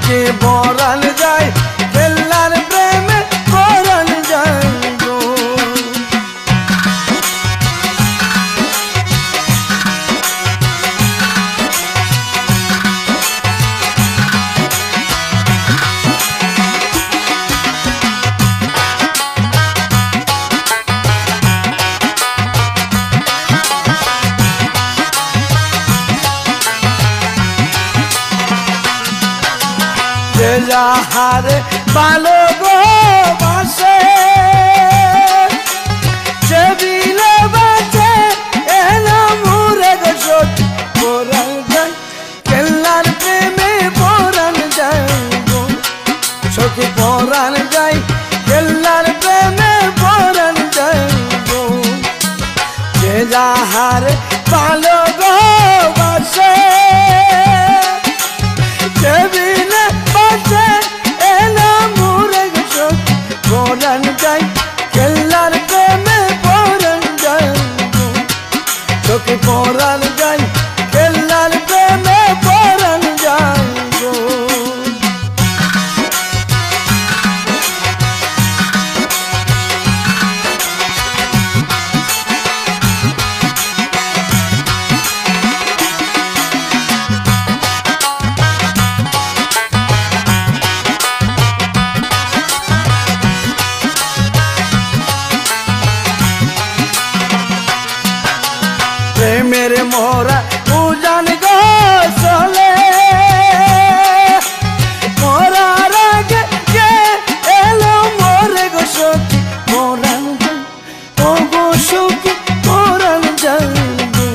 সখী পরাণ যায় কেল্লার প্রেমে পরাণ যায় গো। যে যাহারে ভালো গো বাসে সে বিলে বাঁচে এলো মুরে গো সখী পরাণ যায় কেল্লার প্রেমে পরাণ যায় গো। সখী পরাণ যায় কেল্লার প্রেমে পরাণ যায় গো। যে যাহারে ভালো গো বাসে সে বিলে এলো মুরে গো সখী পরাণ যায় কেল্লার প্রেমে পরাণ যায় গো। সখী পরাণ যায় কেল্লার প্রেমে পরাণ যায় গো। প্রেমের মোরা উজান গো চলে মোরার আগে কে এলো মোরে গো সখী পরাণ যায় ও গো সখী পরাণ যায় গো।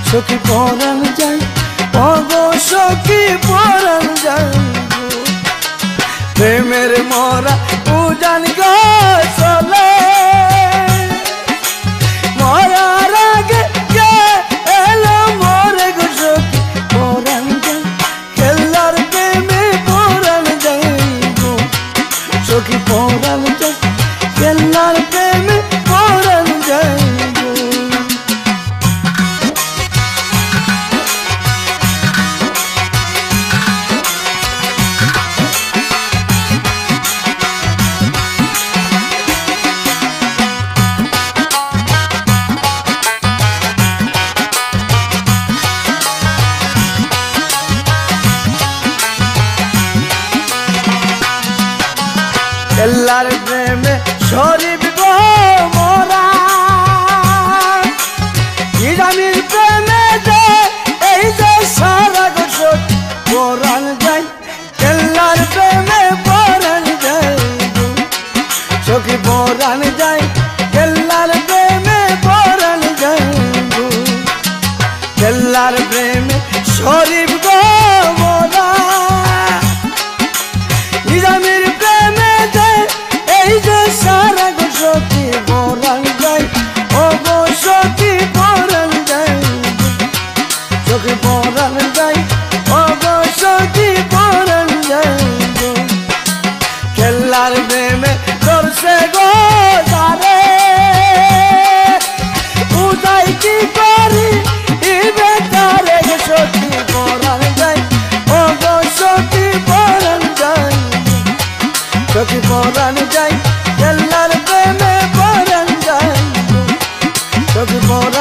সখী পরাণ যায় ও গো সখী পরাণ যায় গো। প্রেমের মোরা উজান গো চলে মোরার আগে কে এলো মোরে গো সখী পরাণ যায় কেল্লার প্রেমে পরাণ যায় গো। সখী পরাণ যায় কেল্লার প্রেমে পরাণ যায় গো। কেল্লার প্রেমে শরীফ গো মোরা ইরানির প্রেমে যে এই যে সারা গো সখী পরাণ যায় কেল্লার প্রেমে পরাণ যায় গো। সখী পরাণ যায় কেল্লার প্রেমে পরাণ যায় গো। কেল্লার প্রেমে শরীফ গো মোরা ইরানির প্রেমে যে এই যে সারা গো সখী পরাণ যায় ও গো সখী পরাণ যায় গো। সখী পরাণ যায় ও গো সখী পরাণ যায় গো। কেল্লার প্রেমে করছে গো যারে উদয় কি করি ইবে তারে গো সখী পরাণ যায় ও গো সখী পরাণ যায় গো। সখী পরাণ যায় কেল্লার প্রেমে পরাণ যায় গো। সখী পরাণ